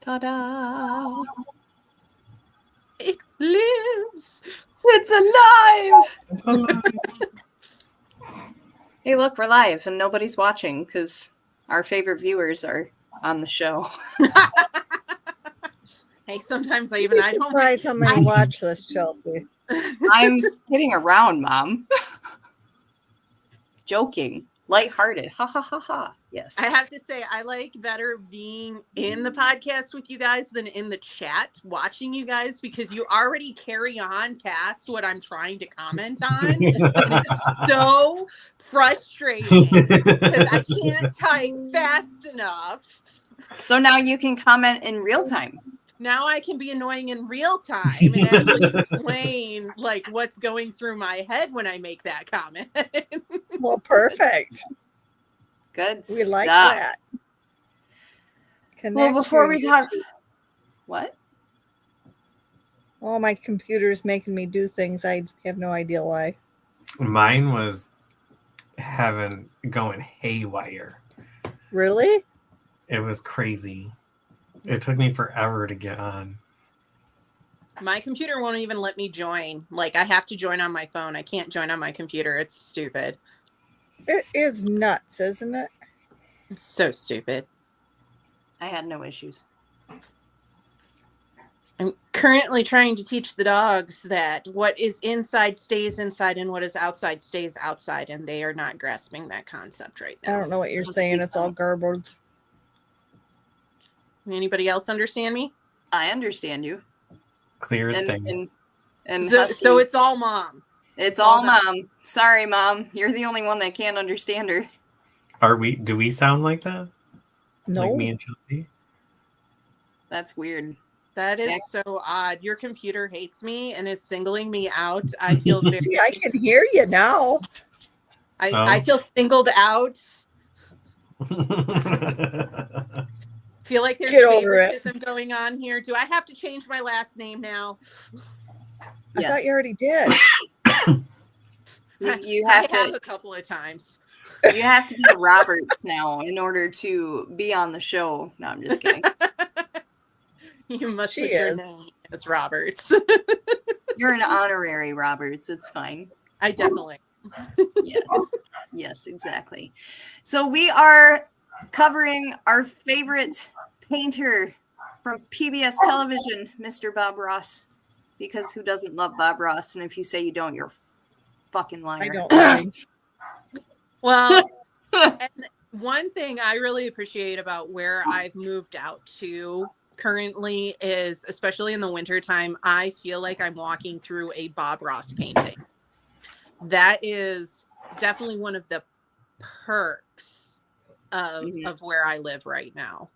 Ta-da! It lives. It's alive! It's alive. Hey, look, we're live and nobody's watching because our favorite viewers are on the show. Hey, sometimes I You'd be don't. surprised how many watch this, Chelsea. I'm kidding around, Mom. Joking. Lighthearted. Ha ha ha ha. Yes. I have to say, I like better being in the podcast with you guys than in the chat watching you guys because you already carry on past what I'm trying to comment on. And it's so frustrating because I can't type fast enough. So now you can comment in real time. Now I can be annoying in real time and actually explain like what's going through my head when I make that comment. Well, perfect. Good We stuff. like that. Well, before we talk... What? Oh, my computer's making me do things. I have no idea why. Mine was going haywire. Really? It was crazy. It took me forever to get on. My computer won't even let me join. Like, I have to join on my phone. I can't join on my computer. It's stupid. It is nuts, isn't it? It's so stupid. I had no issues. I'm currently trying to teach the dogs that what is inside stays inside and what is outside stays outside, and they are not grasping that concept right now. I don't know what you're saying. It's all garbled. Anybody else understand me? I understand you. Clear as day. And so it's all Mom. It's all Mom. Sorry, Mom. You're the only one that can't understand her. Do we sound like that? No. Like me and Chelsea? That's weird. That is so odd. Your computer hates me and is singling me out. I feel very... See, I can hear you now. I feel singled out. Feel like there's favoritism going on here. Do I have to change my last name now? I thought you already did. You have I have a couple of times. You have to be Roberts now in order to be on the show. No, I'm just kidding. You must put your name as Roberts. You're an honorary Roberts. It's fine. I definitely. Yes, exactly. So we are covering our favorite painter from PBS television, Mr. Bob Ross. Because who doesn't love Bob Ross? And if you say you don't, you're a fucking liar. I don't love him. Well, and one thing I really appreciate about where I've moved out to currently is, especially in the wintertime, I feel like I'm walking through a Bob Ross painting. That is definitely one of the perks of where I live right now.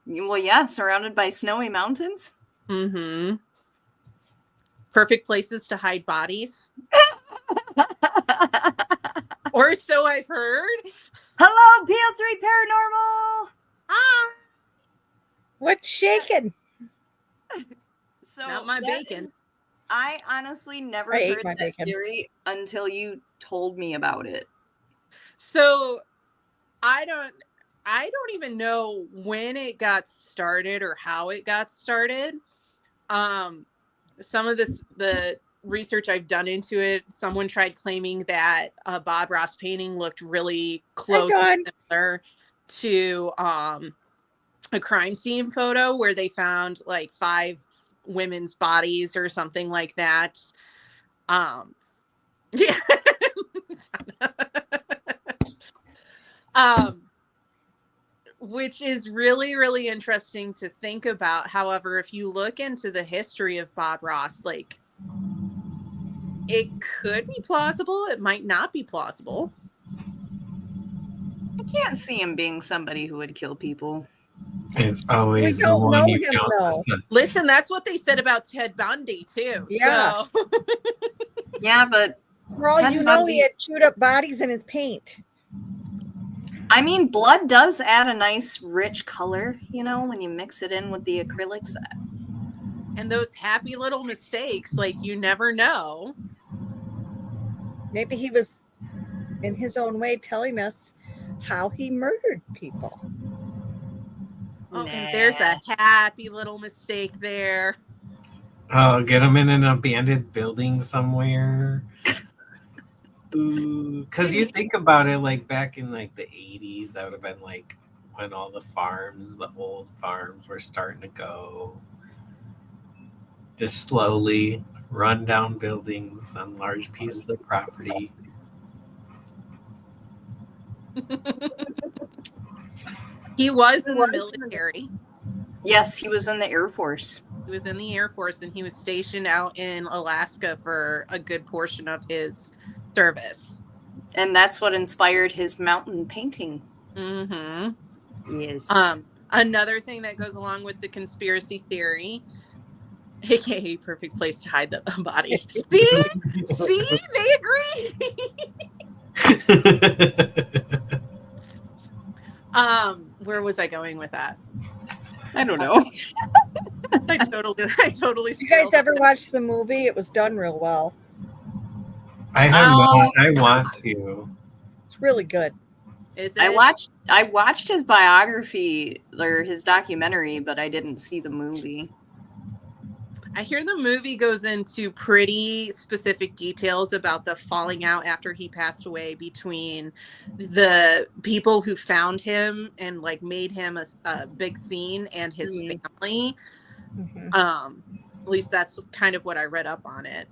Well, yeah, surrounded by snowy mountains. Mm-hmm. Perfect places to hide bodies. Or so I've heard. Hello, PL3 Paranormal. Ah, what's shaking? So not my bacon. I honestly never heard that theory until you told me about it. So I don't even know when it got started or how it got started. Some of the research I've done into it, someone tried claiming that a Bob Ross painting looked really close and similar to a crime scene photo where they found like 5 women's bodies or something like that. Yeah. Which is really, really interesting to think about. However, if you look into the history of Bob Ross, like, it could be plausible. It might not be plausible. I can't see him being somebody who would kill people. It's always the one you don't know. Listen, that's what they said about Ted Bundy, too. Yeah. So. Yeah, but... For all you know, he had chewed up bodies in his paint. I mean, blood does add a nice, rich color, you know, when you mix it in with the acrylics. And those happy little mistakes, like, you never know. Maybe he was, in his own way, telling us how he murdered people. Oh, and there's a happy little mistake there. Oh, get him in an abandoned building somewhere. Ooh, because you think about it, like back in like the 80s, that would have been like when all the farms, the old farms, were starting to go. Just slowly run down buildings on large pieces of property. He was in the military. Yes, he was in the Air Force. He was in the Air Force, and he was stationed out in Alaska for a good portion of his service. And that's what inspired his mountain painting. Mm-hmm. Yes. Another thing that goes along with the conspiracy theory, aka perfect place to hide the body. See, they agree. Where was I going with that? I don't know. I totally. You guys ever watch the movie? It was done real well. I have not. I want to. It's really good. Is it? I watched his biography or his documentary, but I didn't see the movie. I hear the movie goes into pretty specific details about the falling out after he passed away between the people who found him and like made him a big scene and his family. Mm-hmm. At least that's kind of what I read up on it.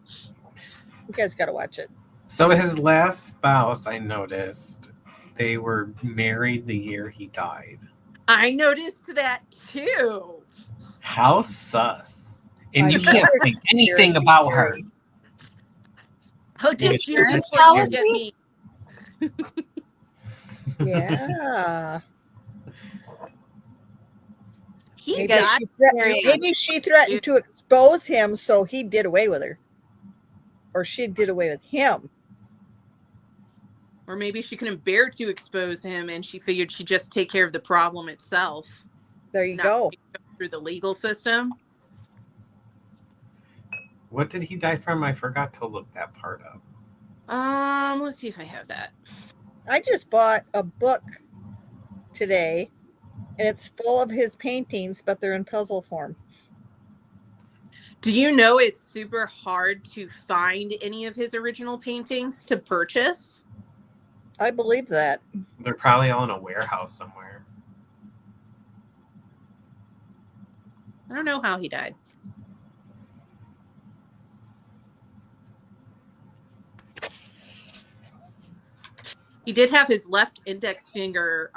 You guys got to watch it. So his last spouse, I noticed, they were married the year he died. I noticed that too. How sus. And I you can't say anything about her. I'll get you Insurance before you get policy? me. Yeah. He Maybe got she threatened to expose him, so he did away with her. Or she did away with him. Or maybe she couldn't bear to expose him and she figured she'd just take care of the problem itself. There you Not go. through the legal system. What did he die from? I forgot to look that part up. Let's see if I have that. I just bought a book today, and it's full of his paintings, but they're in puzzle form. Do you know it's super hard to find any of his original paintings to purchase? I believe that. They're probably all in a warehouse somewhere. I don't know how he died. He did have his left index finger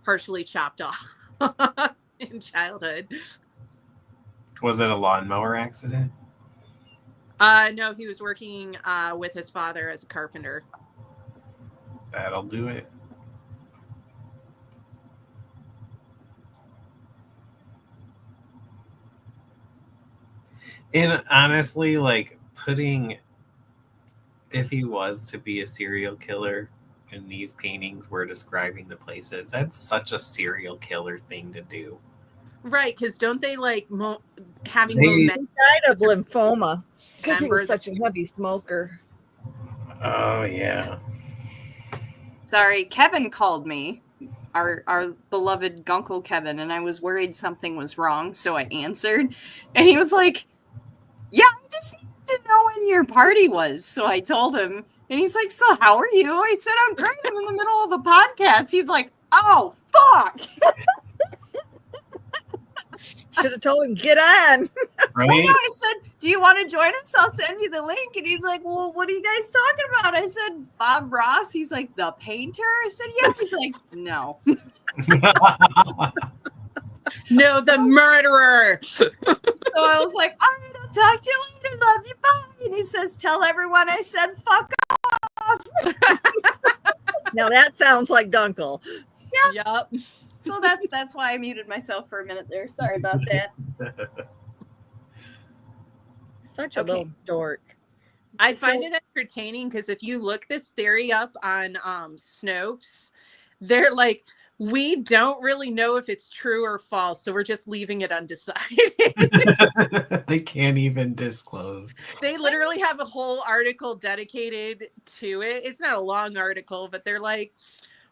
partially chopped off in childhood. Was it a lawnmower accident? No, he was working with his father as a carpenter. That'll do it. And honestly, like if he was to be a serial killer and these paintings were describing the places, that's such a serial killer thing to do. Right, because don't they like having He died of lymphoma because he was Members- such a heavy smoker. Oh, yeah. Sorry, Kevin called me, our beloved Gunkle Kevin, and I was worried something was wrong, so I answered. And he was like, yeah, I just need to know when your party was. So I told him, and he's like, so how are you? I said, I'm great. I'm in the middle of a podcast. He's like, oh, fuck. Should have told him, get on. Right? Well, I said, do you want to join us? I'll send you the link. And he's like, well, what are you guys talking about? I said, Bob Ross. He's like, the painter? I said, yeah. He's like, no. No, the murderer. So I was like, all right, I'll talk to you later. Love you. Bye. And he says, tell everyone I said, fuck off. Now that sounds like Dunkle. Yep. So that's why I muted myself for a minute there. Sorry about that. Such a little dork. I find it entertaining because if you look this theory up on Snopes, they're like, we don't really know if it's true or false, so we're just leaving it undecided. They can't even disclose. They literally have a whole article dedicated to it. It's not a long article, but they're like,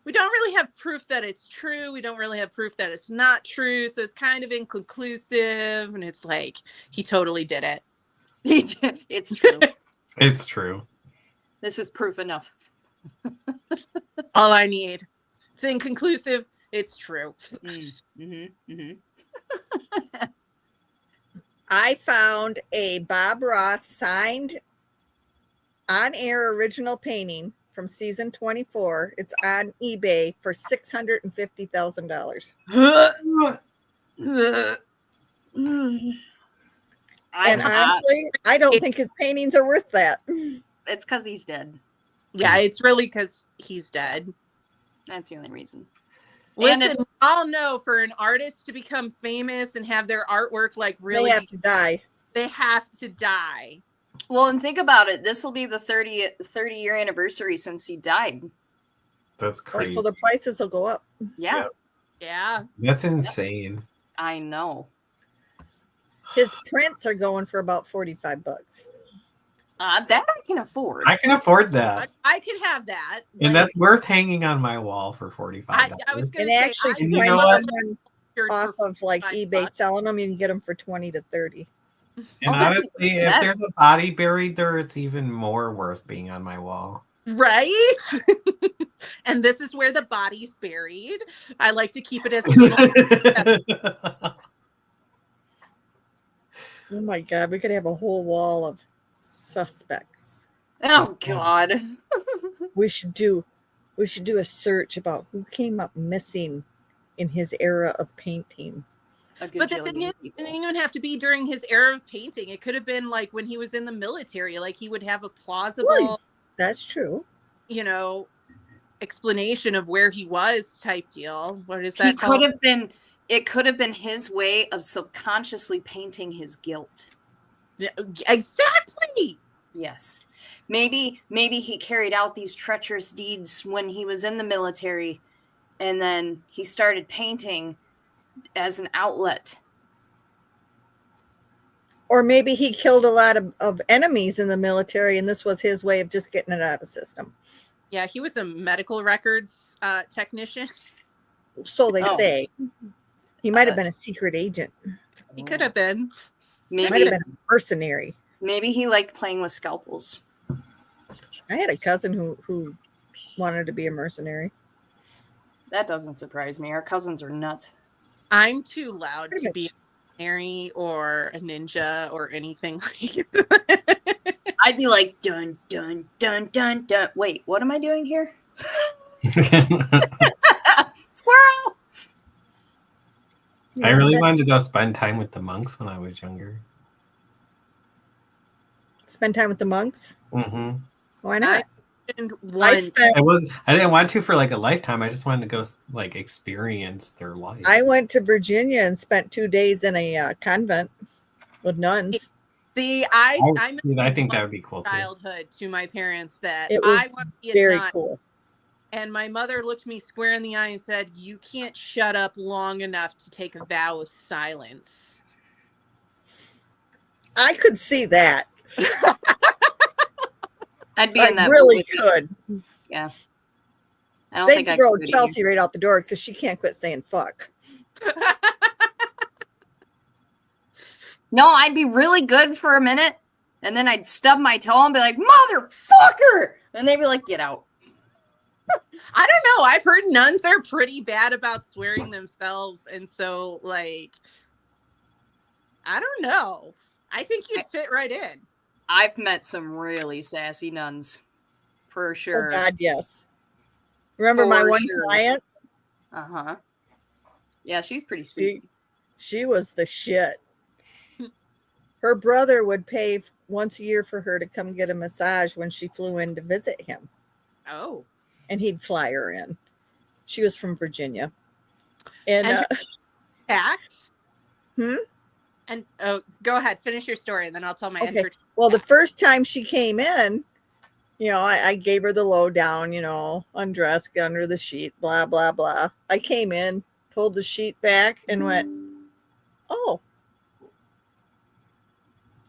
we don't really have proof that it's true. We don't really have proof that it's not true. So it's kind of inconclusive. And it's like, he totally did it. It's true. It's true. This is proof enough. All I need. It's inconclusive. It's true. I found a Bob Ross signed on-air original painting from season 24. It's on eBay for $650,000. And honestly, I don't think his paintings are worth that. It's because he's dead. Yeah, it's really because he's dead. That's the only reason. Listen, we all know for an artist to become famous and have their artwork like really, they have to die. They have to die. Well, and think about it. This will be the 30-year anniversary since he died. That's crazy. So the prices will go up. Yeah. Yeah. That's insane. I know. His prints are going for about $45. That I can afford. I can afford that. I could have that. And that's worth hanging on my wall for $45. I was going And to actually, say, you find know what? one off of like eBay selling them, you can get them for $20 to $30. And honestly, if there's a body buried there, it's even more worth being on my wall. Right? And this is where the body's buried. I like to keep it as a little... Oh my God, we could have a whole wall of suspects. Oh God. We should do a search about who came up missing in his era of painting. But the thing is, it didn't even have to be during his era of painting. It could have been like when he was in the military. Like he would have a plausible, that's true, explanation of where he was type deal. What is that called? It could have been his way of subconsciously painting his guilt. Yeah, exactly. Yes. Maybe he carried out these treacherous deeds when he was in the military, and then he started painting as an outlet. Or maybe he killed a lot of enemies in the military, and this was his way of just getting it out of the system. Yeah, he was a medical records technician. So they say. He might have been a secret agent. He could have been. Maybe might have been a mercenary. Maybe he liked playing with scalpels. I had a cousin who wanted to be a mercenary. That doesn't surprise me. Our cousins are nuts. I'm too loud to be a mercenary or a ninja or anything like that. I'd be like, dun, dun, dun, dun, dun. Wait, what am I doing here? Squirrel! I really wanted to go spend time with the monks when I was younger. Spend time with the monks? Mm-hmm. Why not? I didn't want to for like a lifetime. I just wanted to go like experience their life. I went to Virginia and spent 2 days in a convent with nuns. See, I think that would be cool. Childhood to my parents that it was I want to be very a nun. cool. And my mother looked me square in the eye and said, "You can't shut up long enough to take a vow of silence." I could see that. I'd be in that. Really could. Yeah. I don't They'd think I throw could Chelsea right out the door because she can't quit saying fuck. No, I'd be really good for a minute, and then I'd stub my toe and be like, "Motherfucker!" And they'd be like, "Get out." I don't know. I've heard nuns are pretty bad about swearing themselves, and so like, I don't know. I think you'd fit right in. I've met some really sassy nuns, for sure. Oh God, yes. Remember my one client? Uh-huh. Yeah, she's pretty sweet. She was the shit. Her brother would pay once a year for her to come get a massage when she flew in to visit him. Oh. And he'd fly her in. She was from Virginia. And fact? And go ahead, finish your story, and then I'll tell my okay. Well, the first time she came in, I gave her the lowdown, undressed, get under the sheet, blah, blah, blah. I came in, pulled the sheet back, and went, "Oh."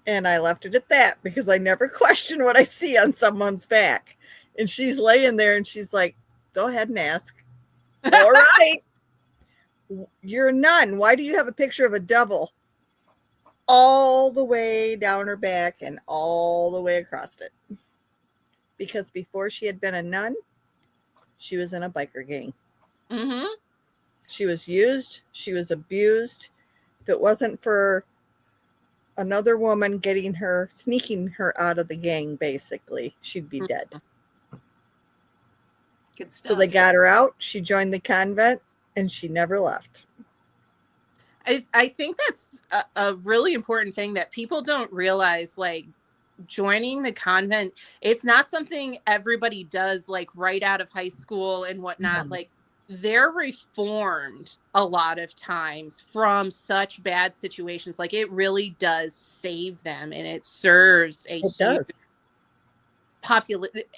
And I left it at that because I never question what I see on someone's back. And she's laying there and she's like, "Go ahead and ask." All right. You're a nun. Why do you have a picture of a devil all the way down her back and all the way across it? Because before she had been a nun, she was in a biker gang. Mm-hmm. She was used. She was abused. If it wasn't for another woman sneaking her out of the gang, basically, she'd be dead. Good stuff. So they got her out. She joined the convent, and she never left. I think that's a really important thing that people don't realize. Like, joining the convent, it's not something everybody does like right out of high school and whatnot. No. Like, they're reformed a lot of times from such bad situations. Like, it really does save them, and it serves a It huge does.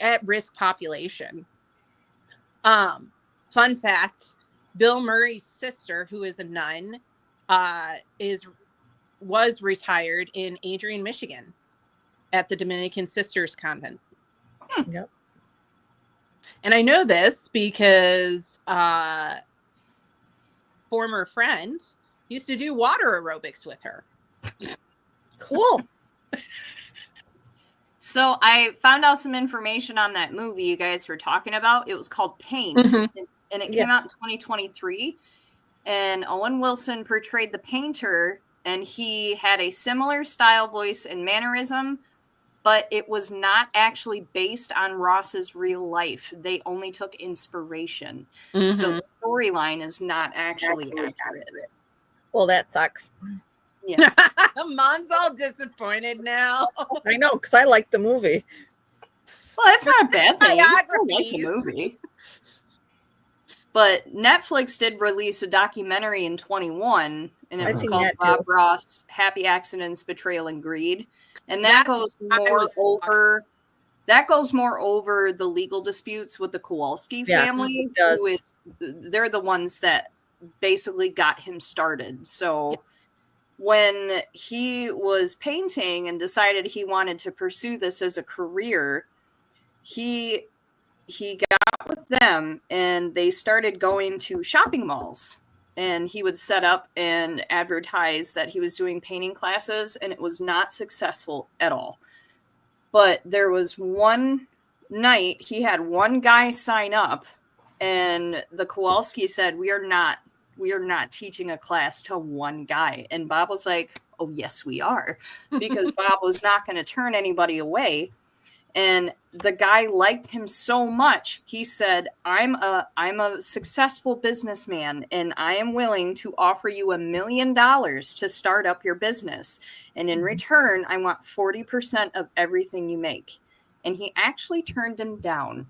at-risk population. Fun fact, Bill Murray's sister, who is a nun, was retired in Adrian, Michigan at the Dominican Sisters Convent. Yep. And I know this because former friend used to do water aerobics with her. Cool. So I found out some information on that movie you guys were talking about. It was called Paint, and it came out in 2023. And Owen Wilson portrayed the painter, and he had a similar style, voice, and mannerism, but it was not actually based on Ross's real life. They only took inspiration. So the storyline is not actually accurate. Well, that sucks. Yeah. Mom's all disappointed now. I know, because I like the movie. Well, that's not a bad thing. I still like the Biographies. movie. But Netflix did release a documentary in 21, and it I've was seen called that Bob too. Ross, Happy Accidents, Betrayal, and Greed. And that goes more over the legal disputes with the Kowalski family. it does. They're the ones that basically got him started. So when he was painting and decided he wanted to pursue this as a career, he got with them and they started going to shopping malls, and he would set up and advertise that he was doing painting classes, and it was not successful at all. But there was one night he had one guy sign up, and the Kowalski said, we are not teaching a class to one guy. And Bob was like, oh yes we are, because Bob was not going to turn anybody away. And the guy liked him so much, he said, I'm a successful businessman, and I am willing to offer you $1 million to start up your business. And in return, I want 40% of everything you make. And he actually turned him down.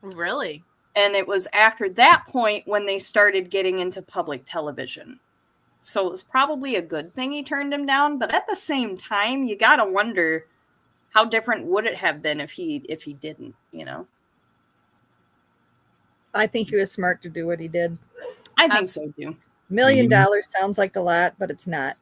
Really? And it was after that point when they started getting into public television. So it was probably a good thing he turned him down. But at the same time, you got to wonder, how different would it have been if he didn't, you know? I think he was smart to do what he did. I think so too. $1 million sounds like a lot, but it's not.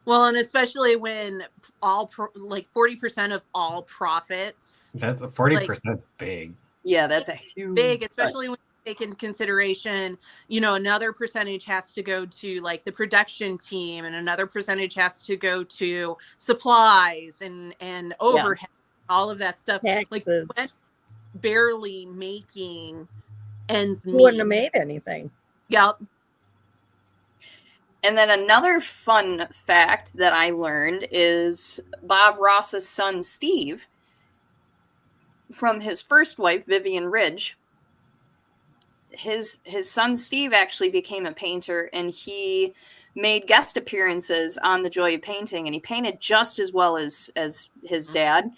Well, and especially when 40% of all profits. That's 40%'s big. Yeah, that's a huge big, especially when you take into consideration, another percentage has to go to like the production team, and another percentage has to go to supplies and overhead, all of that stuff. Taxes. Like, when barely making ends meet. Wouldn't have made anything. Yep. And then another fun fact that I learned is Bob Ross's son, Steve, from his first wife, Vivian Ridge. His son, Steve, actually became a painter, and he made guest appearances on The Joy of Painting, and he painted just as well as his dad.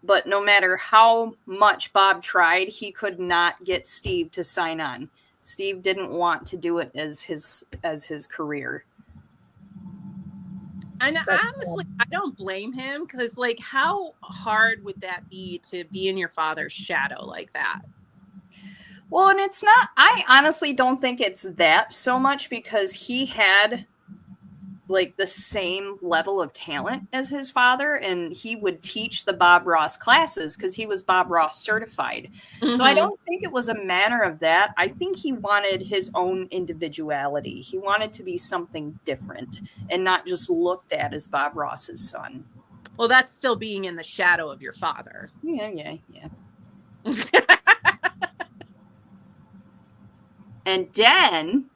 But no matter how much Bob tried, he could not get Steve to sign on. Steve didn't want to do it as his career. And honestly, I don't blame him, because like, how hard would that be to be in your father's shadow like that? Well, and it's not, I honestly don't think it's that so much, because he had like the same level of talent as his father, and he would teach the Bob Ross classes because he was Bob Ross certified. So I don't think it was a matter of that. I think he wanted his own individuality. He wanted to be something different and not just looked at as Bob Ross's son. Well, that's still being in the shadow of your father. Yeah. And then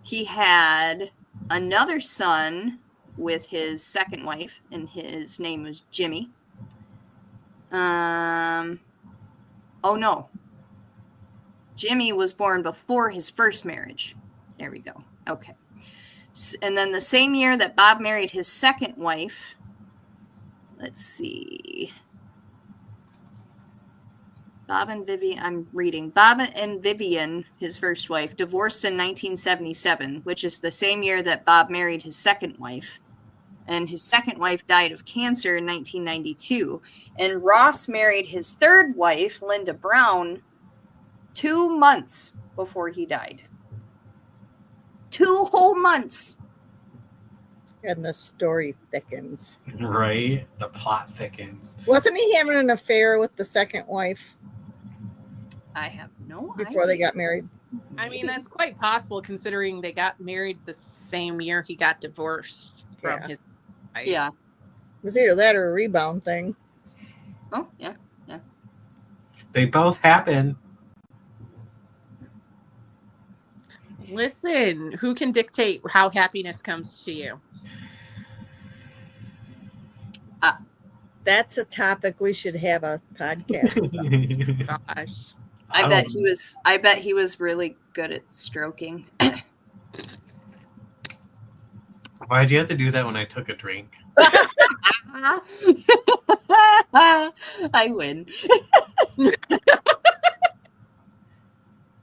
he had another son with his second wife, and his name was Jimmy. Oh no. Jimmy was born before his first marriage. There we go. Okay. And then the same year that Bob married his second wife, let's see. Bob and Vivian, his first wife, divorced in 1977, which is the same year that Bob married his second wife. And his second wife died of cancer in 1992. And Ross married his third wife, Linda Brown, 2 months before he died. 2 whole months. And the story thickens. Right? The plot thickens. Wasn't he having an affair with the second wife I have no before they got married? I mean, that's quite possible considering they got married the same year he got divorced from his wife. Yeah. It was either that or a rebound thing. Oh, yeah. They both happen. Listen, who can dictate how happiness comes to you? That's a topic we should have a podcast about. Gosh. I bet he was really good at stroking. Why'd you have to do that when I took a drink? I win.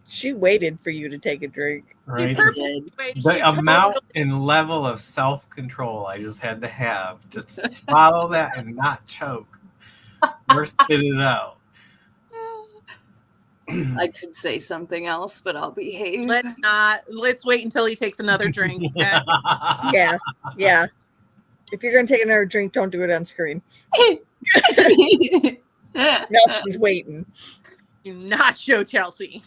She waited for you to take a drink. Right? Wait, The amount and level of self-control I just had to have to swallow that and not choke or spit it out. I could say something else, but I'll behave. Let's wait until he takes another drink. Yeah. If you're going to take another drink, don't do it on screen. Now she's waiting. Do not show Chelsea.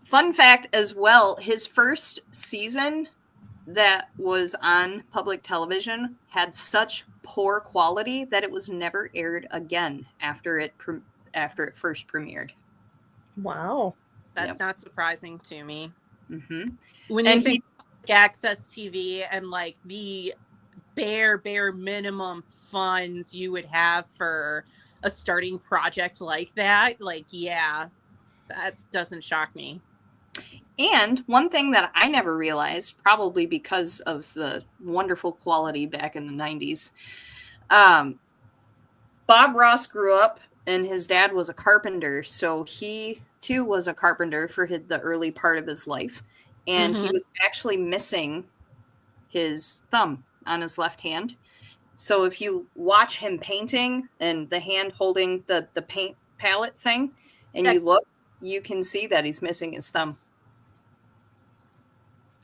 Fun fact as well, his first season that was on public television had such poor quality that it was never aired again after it first premiered. Wow. That's not surprising to me. Mm-hmm. When you think access TV and like the bare minimum funds you would have for a starting project like that, that doesn't shock me. And one thing that I never realized, probably because of the wonderful quality back in the 90s, Bob Ross grew up and his dad was a carpenter, so he too was a carpenter for the early part of his life. And he was actually missing his thumb on his left hand. So if you watch him painting and the hand holding the paint palette thing, and you look, you can see that he's missing his thumb.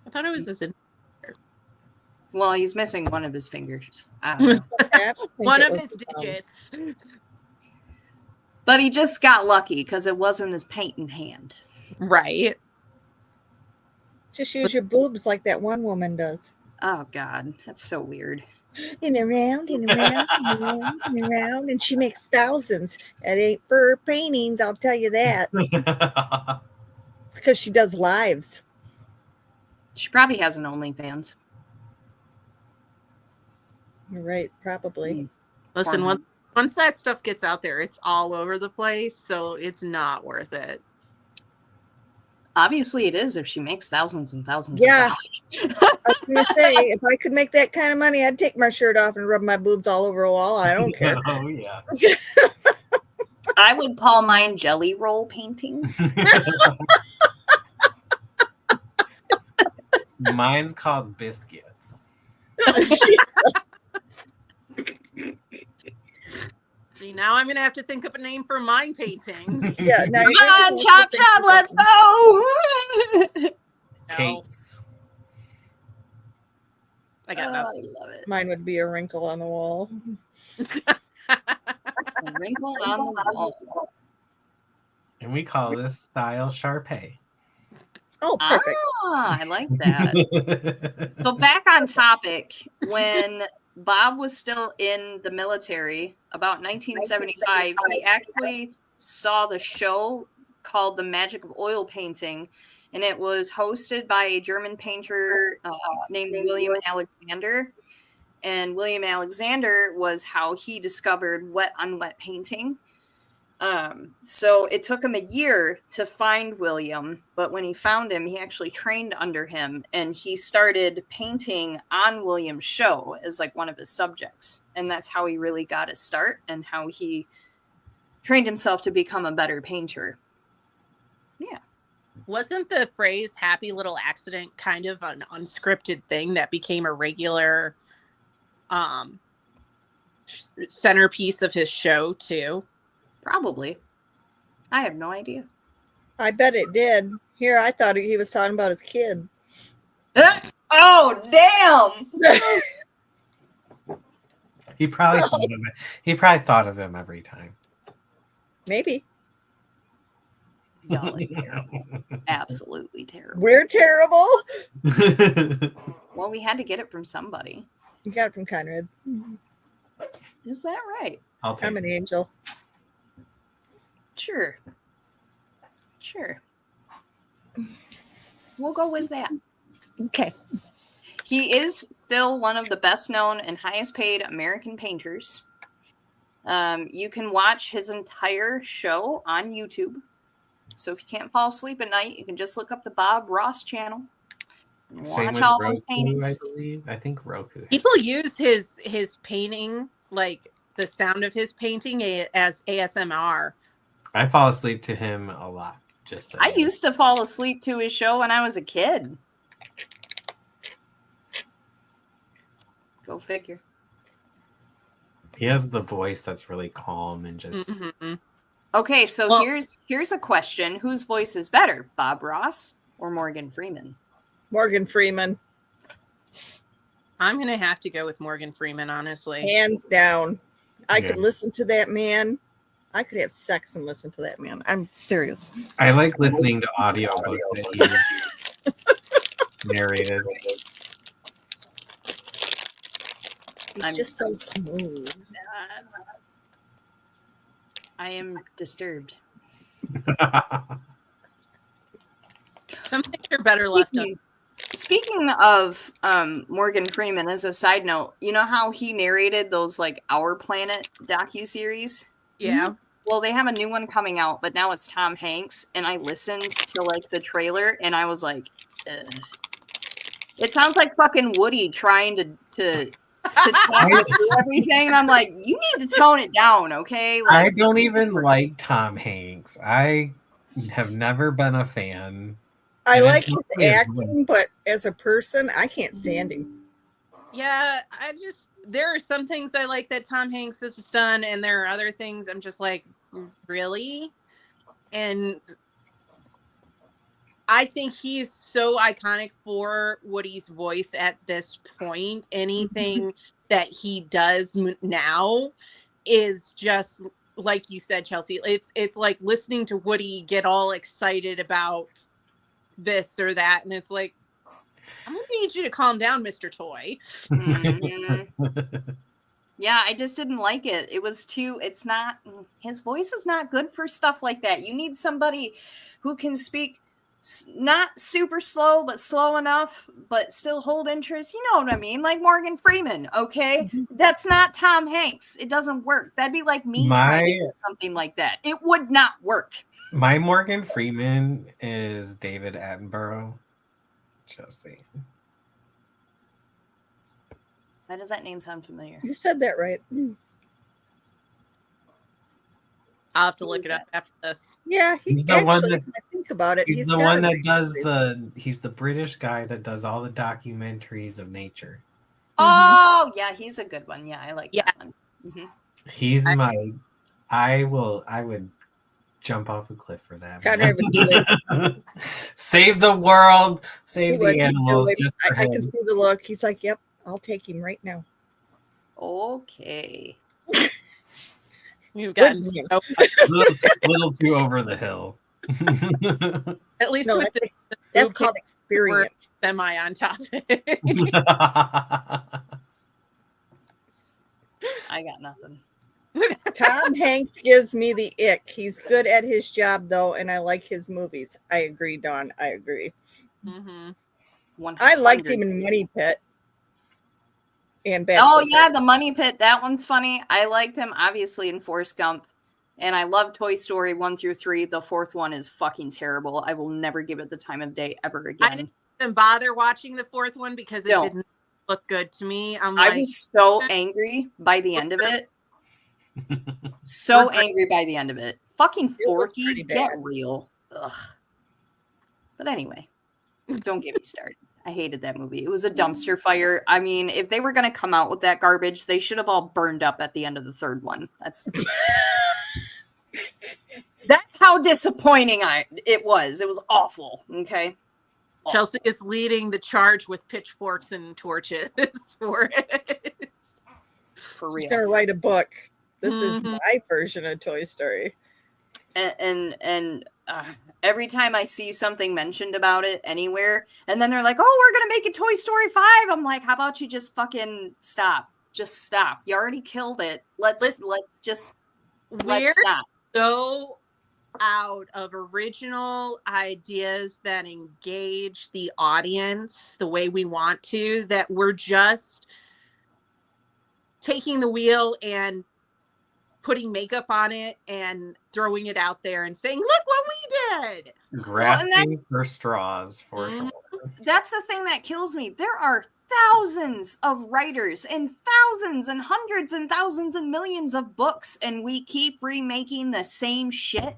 I thought it was his Well, he's missing one of his fingers. I don't know. one of his digits. But he just got lucky because it wasn't his painting hand. Right. Just use your boobs like that one woman does. Oh, God. That's so weird. And around and around and around and around. And she makes thousands. That ain't for her paintings, I'll tell you that. It's because she does lives. She probably has an OnlyFans. You're right, probably. Listen, once that stuff gets out there, it's all over the place, so it's not worth it. Obviously it is if she makes thousands and thousands of dollars. I was going to say, if I could make that kind of money, I'd take my shirt off and rub my boobs all over a wall. I don't care. Oh, yeah. I would call mine jelly roll paintings. Mine's called biscuits. Gee, now I'm gonna have to think of a name for mine paintings. Yeah, now come on, chop, let's go. Cakes. I got nothing. I love it. Mine would be a wrinkle on the wall. A wrinkle on the wall. And we call this style Sharpay. Oh, perfect. Ah, I like that. So back on topic, when Bob was still in the military, about 1975, he actually saw the show called The Magic of Oil Painting, and it was hosted by a German painter named William Alexander. And William Alexander was how he discovered wet on wet painting. So it took him a year to find William, but when he found him, he actually trained under him, and he started painting on William's show as like one of his subjects. And that's how he really got his start and how he trained himself to become a better painter. Yeah. Wasn't the phrase happy little accident kind of an unscripted thing that became a regular centerpiece of his show too? Probably. I have no idea. I bet it did. Here, I thought he was talking about his kid. Oh, damn! He probably thought of it. He probably thought of him every time. Maybe. Y'all are terrible. Absolutely terrible. We're terrible. Well, we had to get it from somebody. You got it from Conrad. Is that right? I'll take I'm an it. angel. Sure. We'll go with that. Okay. He is still one of the best known and highest paid American painters. You can watch his entire show on YouTube. So if you can't fall asleep at night, you can just look up the Bob Ross channel and Same watch with all Roku, his paintings. I believe. I think Roku. People use his painting, like the sound of his painting, as ASMR. I fall asleep to him a lot. Just saying. I used to fall asleep to his show when I was a kid. Go figure. He has the voice that's really calm and just. Mm-hmm. Okay, so Well- here's a question: whose voice is better, Bob Ross or Morgan Freeman? Morgan Freeman. I'm gonna have to go with Morgan Freeman, honestly. Hands down. I Yeah. could listen to that man. I could have sex and listen to that man. I'm serious. I like listening to audiobooks that he narrated. He's just so smooth. I am disturbed. Some things are better left up. Speaking of Morgan Freeman, as a side note, you know how he narrated those like Our Planet docuseries? Yeah. Well, they have a new one coming out, but now it's Tom Hanks, and I listened to like the trailer, and I was like, ugh. It sounds like fucking Woody trying to talk through everything, and I'm like, you need to tone it down, okay? Like, I don't this even isn't like Tom Hanks. I have never been a fan. I And like it's his mostly his acting, but as a person, I can't stand him. Yeah, there are some things I like that Tom Hanks has done, and there are other things I'm just like, really? And I think he is so iconic for Woody's voice at this point. Anything that he does now is just, like you said, Chelsea, it's like listening to Woody get all excited about this or that, and it's like, I'm gonna need you to calm down, Mr. Toy. Mhm. Yeah, I just didn't like it. It's not, his voice is not good for stuff like that. You need somebody who can speak not super slow, but slow enough, but still hold interest. You know what I mean? Like Morgan Freeman, okay? That's not Tom Hanks. It doesn't work. That'd be like me trying to do something like that. It would not work. My Morgan Freeman is David Attenborough. Just saying. Why does that name sound familiar? You said that right. I'll have to look it up after this. Yeah, He's the one actually, that- if I think about it. He's the got one a that big does voice. he's the British guy that does all the documentaries of nature. Oh, yeah, he's a good one. Yeah, I like Yeah. that one. Mhm. He's I would jump off a cliff for that. Conrad would do Save the world, He save would, the he'd do animals. it. Just for I can him. see the look. He's like, "Yep, I'll take him right now. Okay. You've gotten Good so little too over the hill. at least No, with the that's boob called we're experience. semi on topic. I got nothing. Tom Hanks gives me the ick. He's good at his job, though, and I like his movies. I agree, Dawn. I agree. Mm-hmm. 100. I liked him in Money Pit. And Oh Bachelor yeah, Pit. the Money Pit. That one's funny. I liked him obviously in Forrest Gump, and I love Toy Story 1 through 3. The fourth one is fucking terrible. I will never give it the time of day ever I again. didn't even bother watching the fourth one because it No. didn't look good to me. I'm I like, was so angry by the end of it. So angry by the end of it. Fucking It was Forky, pretty get bad. real. Ugh. But anyway, don't get me started. I hated that movie. It was a dumpster fire. I mean, if they were going to come out with that garbage, they should have all burned up at the end of the third one. That's how disappointing it was. It was awful. Okay. Chelsea is leading the charge with pitchforks and torches for it. For She's real. going to write a book. This is Mhm. my version of Toy Story. And every time I see something mentioned about it anywhere, and then they're like, "Oh, we're gonna make a Toy Story 5." I'm like, "How about you just fucking stop? Just stop. You already killed it. Let's just We're stop." so out of original ideas that engage the audience the way we want to that we're just taking the wheel and putting makeup on it and throwing it out there and saying, "Look what we did." Grasping for straws, for Mhm. sure. That's the thing that kills me. There are thousands of writers and thousands and hundreds and thousands and millions of books, and we keep remaking the same shit.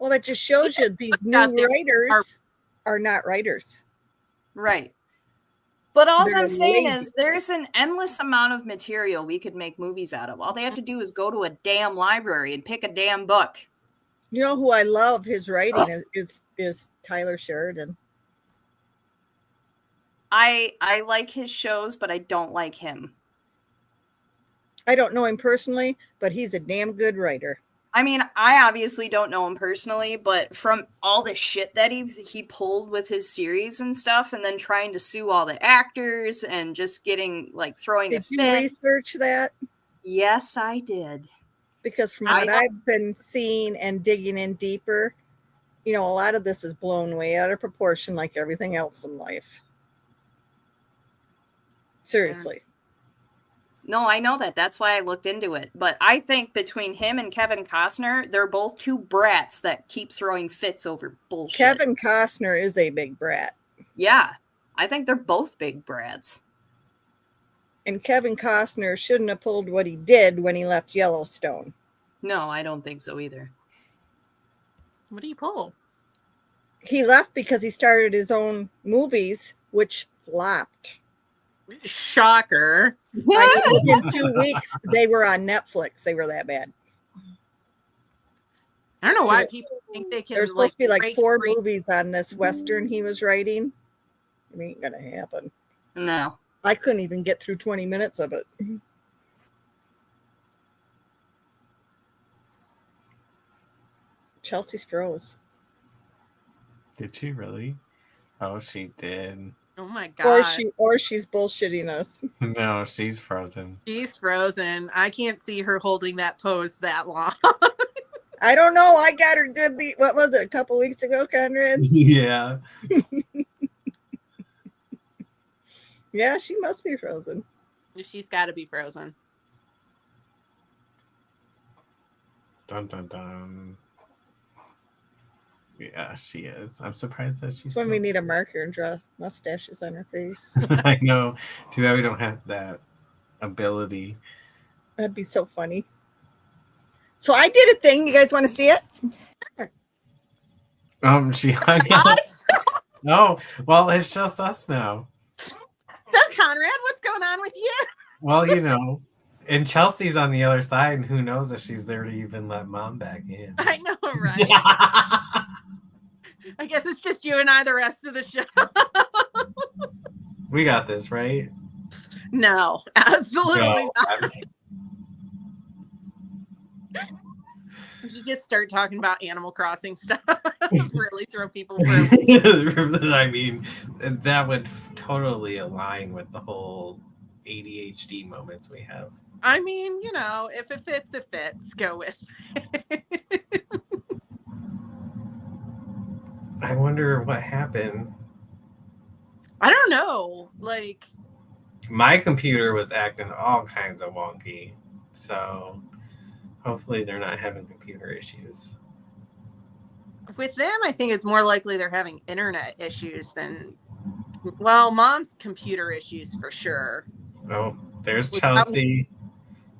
Well, that just shows you these new out there writers are not writers. Right. But all They're I'm saying lazy. is there's an endless amount of material we could make movies out of. All they have to do is go to a damn library and pick a damn book. You know who I love his writing is Tyler Sheridan. I like his shows, but I don't like him. I don't know him personally, but he's a damn good writer. I mean, I obviously don't know him personally, but from all the shit that he pulled with his series and stuff, and then trying to sue all the actors and just getting like throwing a Did you fit. research that? Yes, I did. Because from what I've been seeing and digging in deeper, you know, a lot of this is blown way out of proportion like everything else in life. Seriously. No, I know that. That's why I looked into it. But I think between him and Kevin Costner, they're both two brats that keep throwing fits over bullshit. Kevin Costner is a big brat. Yeah, I think they're both big brats. And Kevin Costner shouldn't have pulled what he did when he left Yellowstone. No, I don't think so either. What do you pull? He left because he started his own movies, which flopped. Shocker. I mean, within 2 weeks, they were on Netflix. They were that bad. I don't know why people think they can. There's supposed to be like 4 break movies on this Western he was writing. It ain't going to happen. No. I couldn't even get through 20 minutes of it. Chelsea's froze. Did she really? Oh, she did. Oh my god. Or she's bullshitting us. No, she's frozen. She's frozen. I can't see her holding that pose that long. I don't know. I got her good. What was it? A couple weeks ago, Conrad? Yeah. Yeah, she must be frozen. She's got to be frozen. Dun dun dun. Yeah, she is. I'm surprised that she's. That's when we need a marker and draw mustaches on her face. I know. Too bad we don't have that ability. That'd be so funny. So I did a thing. You guys want to see it? She hung out. Oh, well, it's just us now. So, Conrad, what's going on with you? Well, you know, and Chelsea's on the other side, and who knows if she's there to even let Mom back in. I know, right? I guess it's just you and I the rest of the show. We got this, right? No, absolutely No, not. You just start talking about Animal Crossing stuff. Really throw people for a loop. I mean, that would totally align with the whole ADHD moments we have. I mean, you know, if it fits, it fits. Go with it. I wonder what happened. I don't know. Like, My computer was acting all kinds of wonky, so hopefully they're not having computer issues. with them, I think it's more likely they're having internet issues than, well, mom's computer issues for sure. Oh, there's Without Chelsea.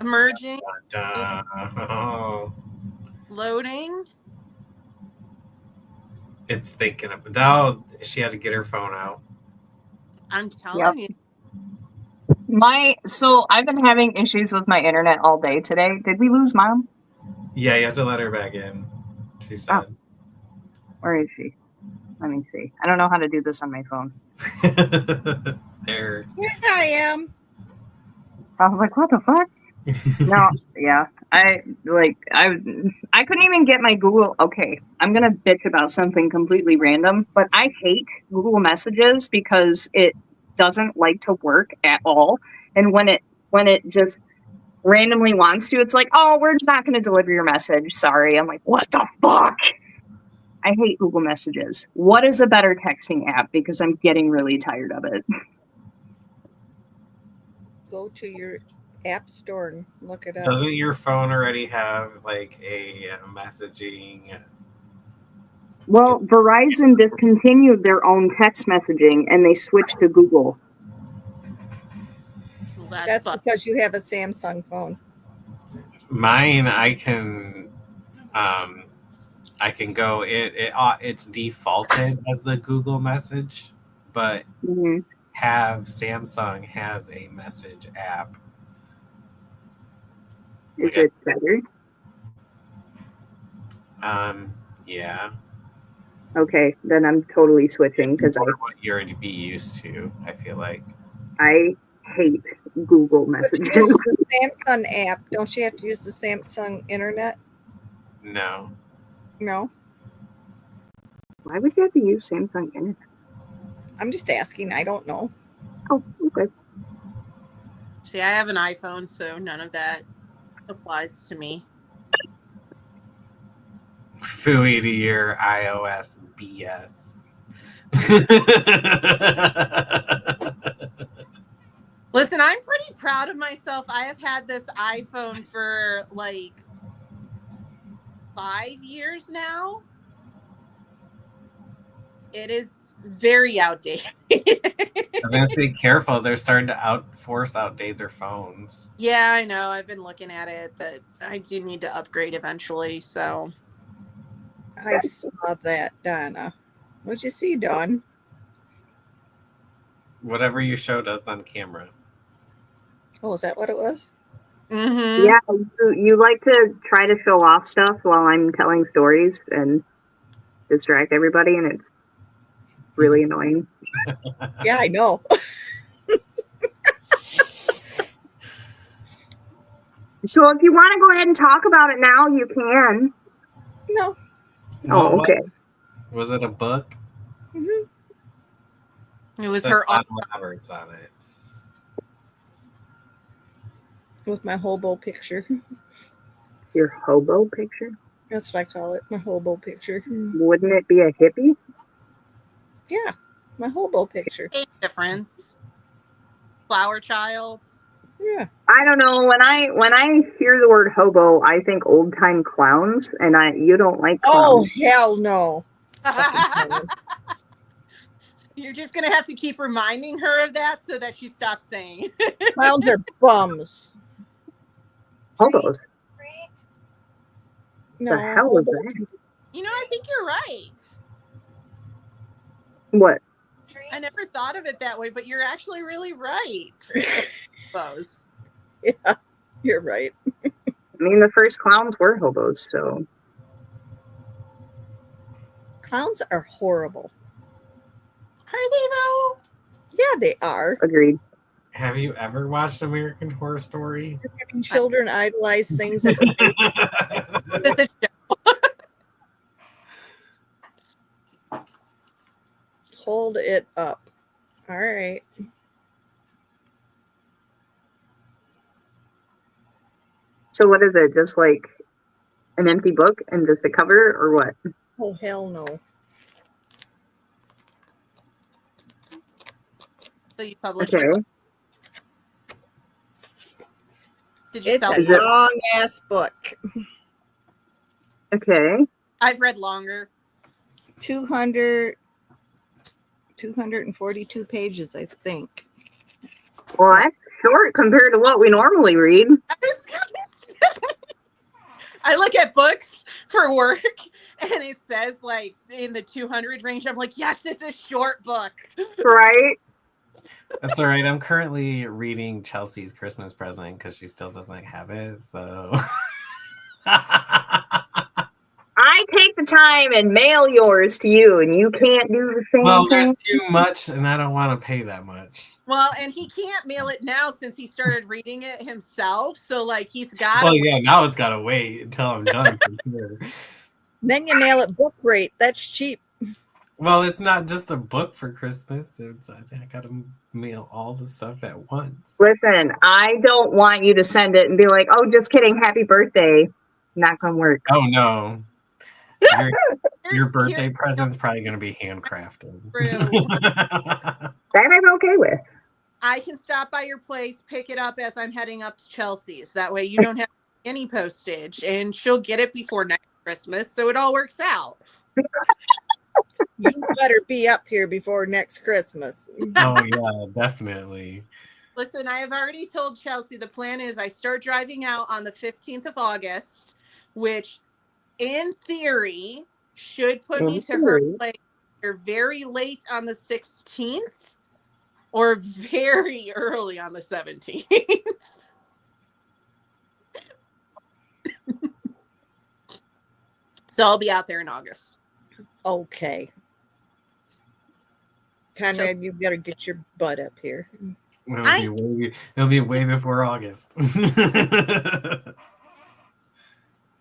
Emerging, Oh, loading. it's thinking of now. She had to get her phone out. I'm telling you. So I've been having issues with my internet all day today. Did we lose Mom? Yeah, you have to let her back in. She said. Where is she? Let me see. I don't know how to do this on my phone. There. Yes, I am. I was like, what the fuck? No, yeah. I couldn't even get my Google. Okay, I'm gonna bitch about something completely random, but I hate Google Messages because it doesn't like to work at all. And when it just randomly wants to, it's like, oh, we're not gonna deliver your message. Sorry. I'm like, what the fuck? I hate Google Messages. What is a better texting app? Because I'm getting really tired of it. Go to your app store and look it up. Doesn't your phone already have like a messaging? Well, Verizon discontinued their own text messaging and they switched to Google. Well, That's because you have a Samsung phone. Mine, I can go. It's defaulted as the Google message, but Samsung has a message app. Is it better? Yeah. Okay, then I'm totally switching because what you're to be used to. I feel like I hate Google Messages. The Samsung app. Don't you have to use the Samsung internet? No. Why would you have to use Samsung internet? I'm just asking. I don't know. Oh, okay. See, I have an iPhone, so none of that applies to me. Phooey to your iOS BS. Listen, I'm pretty proud of myself. I have had this iPhone for like 5 years now. It is very outdated. I was gonna say, careful. They're starting to outdate their phones. Yeah, I know. I've been looking at it. That I do need to upgrade eventually. So I saw that, Donna. What'd you see, Dawn? Whatever you showed us on camera. Oh, is that what it was? Mm-hmm. Yeah, you like to try to show off stuff while I'm telling stories and distract everybody, and it's really annoying. Yeah, I know. So if you want to go ahead and talk about it now, you can. No. Oh, okay. Was it a book? It was her John Roberts on it. With my hobo picture. Your hobo picture? That's what I call it. My hobo picture. Wouldn't it be a hippie? Yeah, my hobo picture. Same difference. Flower child. Yeah. I don't know. When I hear the word hobo, I think old time clowns, and you don't like clowns. Oh hell no. You're just gonna have to keep reminding her of that so that she stops saying. Clowns are bums. Hobos. No. The hell was that? You know, I think you're right. What? I never thought of it that way, but you're actually really right. Suppose. Yeah, you're right. I mean, the first clowns were hobos, so. Clowns are horrible. Are they though? Yeah, they are. Agreed. Have you ever watched American Horror Story? Having children idolize things that The show. hold it up. All right. So what is it? Just like an empty book and just a cover, or what? Oh, hell no. So you published Okay. your book. Did you It's sell a it? long ass book. Okay. I've read longer. 242 pages, I think. Well, that's short compared to what we normally read. I was gonna say- I look at books for work and it says like in the 200 range. I'm like, yes, it's a short book. Right? That's all right. I'm currently reading Chelsea's Christmas present because she still doesn't have it. So I take the time and mail yours to you, and you can't do the same well, there's thing. too much, and I don't want to pay that much. Well, and he can't mail it now since he started reading it himself. So like he's got Well, yeah, now it's got to wait until I'm done. For sure. Then you mail it book rate. That's cheap. Well, it's not just a book for Christmas. I got to mail all the stuff at once. Listen, I don't want you to send it and be like, "Oh, just kidding, happy birthday." Not gonna work. Oh no. Your birthday here's- present's probably going to be handcrafted. True. That I'm okay with. I can stop by your place, pick it up as I'm heading up to Chelsea's. That way you don't have any postage and she'll get it before next Christmas. So it all works out. You better be up here before next Christmas. Oh yeah, definitely. Listen, I have already told Chelsea the plan is I start driving out on the 15th of August, which in theory should put me to her place either very late on the 16th or very early on the 17th. So I'll be out there in August. Okay. Conrad, you better get your butt up here. It'll be way before August.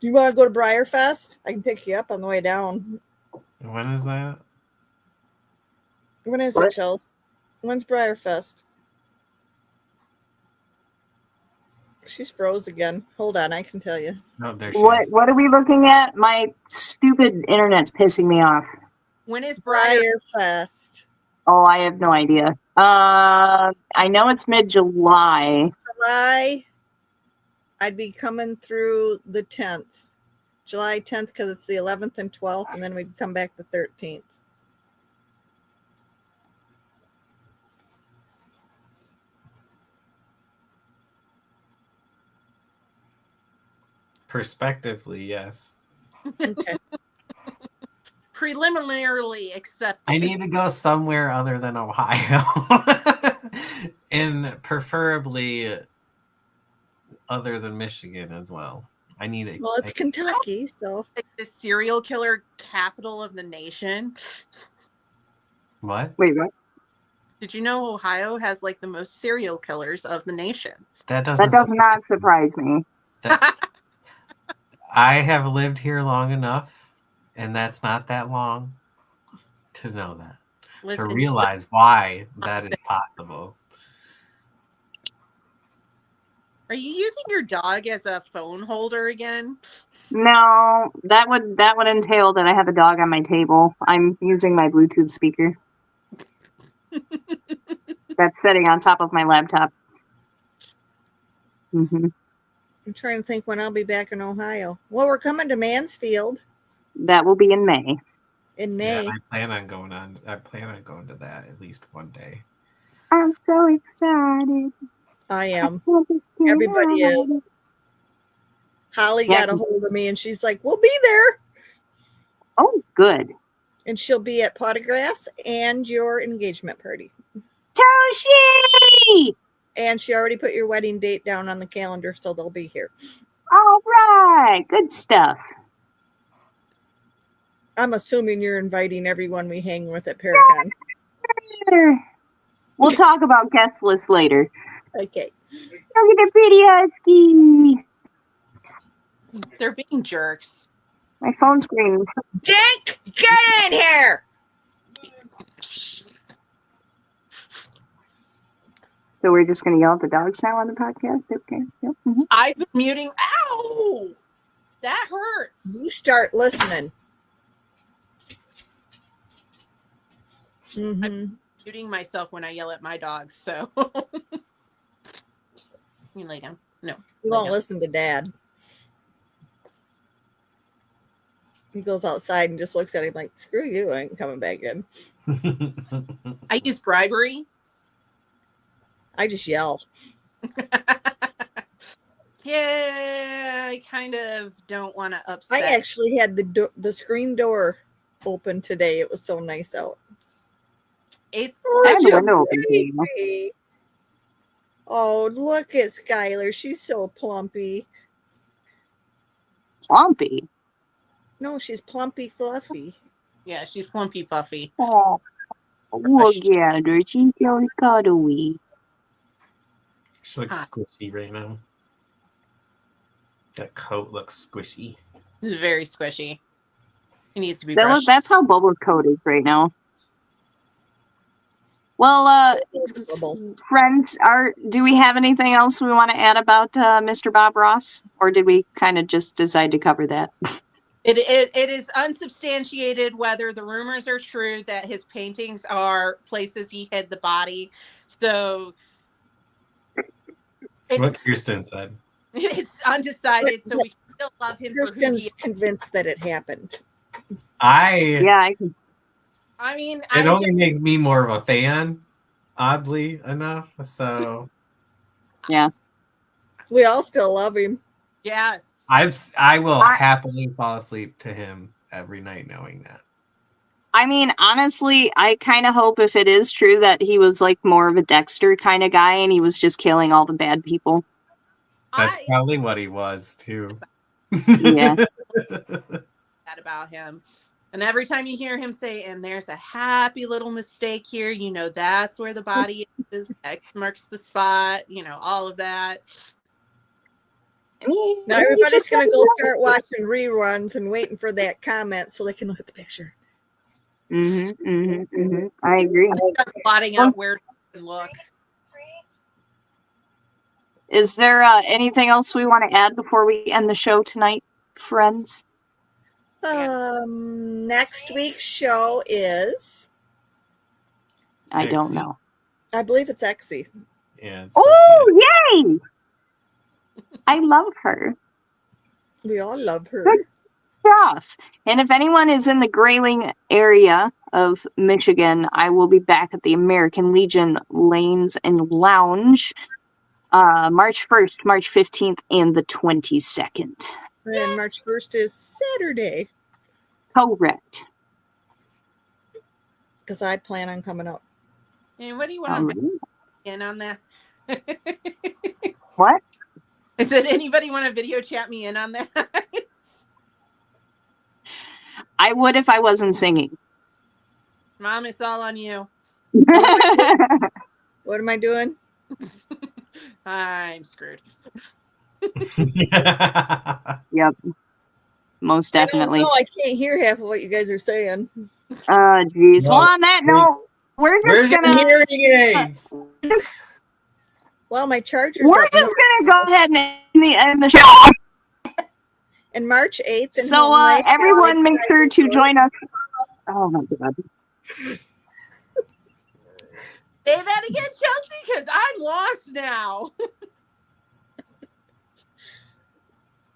You want to go to Briarfest? I can pick you up on the way down. When is that? When is What? it, Chelsea? When's Briarfest? She's froze again. Hold on, I can tell you. No, there she What is. are we looking at? My stupid internet's pissing me off. When is Briar? Briarfest. Oh, I have no idea. I know it's mid-July. July. I'd be coming through the 10th. July 10th because it's the 11th and 12th, and then we'd come back the 13th. Prospectively, yes. Okay. Preliminarily accepted. I need to go somewhere other than Ohio. And preferably other than Michigan as well. I need it. Well, it's Kentucky, so Like the serial killer capital of the nation. What? Wait, what? Did you know Ohio has like the most serial killers of the nation? That That does not surprise me. I have lived here long enough, and that's not that long, to know that. Listen, To realize why that is possible. are you using your dog as a phone holder again? No, that would entail that I have a dog on my table. I'm using my Bluetooth speaker. That's sitting on top of my laptop. Mm-hmm. I'm trying to think when I'll be back in Ohio. Well, we're coming to Mansfield That will be in May. in May. Yeah, I plan on going to that at least one day. I'm so excited. I am. Everybody Everybody is. Holly Yeah. got a hold of me and she's like, we'll be there. Oh, good. And she'll be at Potographs and your engagement party. Toshi! And she already put your wedding date down on the calendar, so they'll be here. All right. Good stuff. I'm assuming you're inviting everyone we hang with at Paracon. We'll talk about guest list later. Okay. Look at the pretty husky. They're being jerks. My phone screen. Jake, get in here. So we're just going to yell at the dogs now on the podcast? Okay. Yep. Mm-hmm. I've been muting. Ow! That hurts. You start listening. Mm-hmm. I'm muting myself when I yell at my dogs, so. You lay down. No. You lay won't down. listen to Dad. He goes outside and just looks at him like, screw you, I ain't coming back in. I use bribery. I just yell. Yeah, I kind of don't want to upset. I actually had the screen door open today. It was so nice out. It's I have the Look window at open for you. baby. Oh, look at Skylar. She's so plumpy. Plumpy. No, she's plumpy fluffy. yeah, she's plumpy fuffy. Oh, look at her. She's so cuddly. She looks Huh. squishy right now. That coat looks squishy. It's very squishy. It needs to be brushed. That's how Bubble's coat is right now. Well, Bubble. friends, do we have anything else we want to add about Mr. Bob Ross? Or did we kind of just decide to cover that? It is unsubstantiated whether the rumors are true that his paintings are places he hid the body. So What Kirsten said. it's undecided. So we still love him for who he Kirsten's is. convinced that it happened. Yeah, I can. I mean, It only makes me more of a fan, oddly enough. So Yeah. We all still love him. yes. I will happily fall asleep to him every night knowing that. I mean, honestly, I kind of hope if it is true that he was like more of a Dexter kind of guy and he was just killing all the bad people. That's probably what he was too. Yeah. That about him. And every time you hear him say, and there's a happy little mistake here, you know, that's where the body is. X marks the spot, you know, all of that. Now everybody's going to go start watching reruns and waiting for that comment so they can look at the picture. I agree. Start plotting out where to look. Is there anything else we want to add before we end the show tonight, friends? Next week's show is, I don't know. I believe it's Exy. Yeah. Oh, yay! I love her. We all love her. Good stuff. And if anyone is in the Grayling area of Michigan, I will be back at the American Legion Lanes and Lounge March 1st, March 15th, and the 22nd. And March 1st is Saturday. Correct. Because I plan on coming up. And what do you want to in on that? What? Is it anybody want to video chat me in on that? I would if I wasn't singing. Mom, it's all on you. What am I doing? I'm screwed. Yep. Most definitely. I can't hear half of what you guys are saying. Geez. Well, on that note, Where's your hearing aids? Well, my charger's We're up just gonna go ahead and end the show. and March 8th. And So everyone make sure to join us. Oh my god. Say that again, Chelsea, because I'm lost now.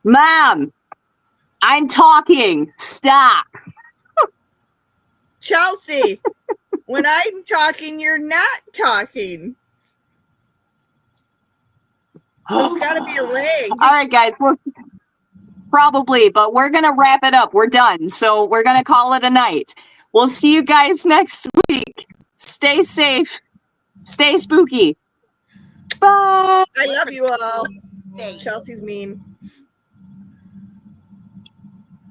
Mom, I'm talking. Stop. Chelsea, when I'm talking, you're not talking. There's got to be a leg. All right, guys. Well, probably, but we're going to wrap it up. We're done. So we're going to call it a night. We'll see you guys next week. Stay safe. Stay spooky. Bye. I love you all. Thanks. Chelsea's mean.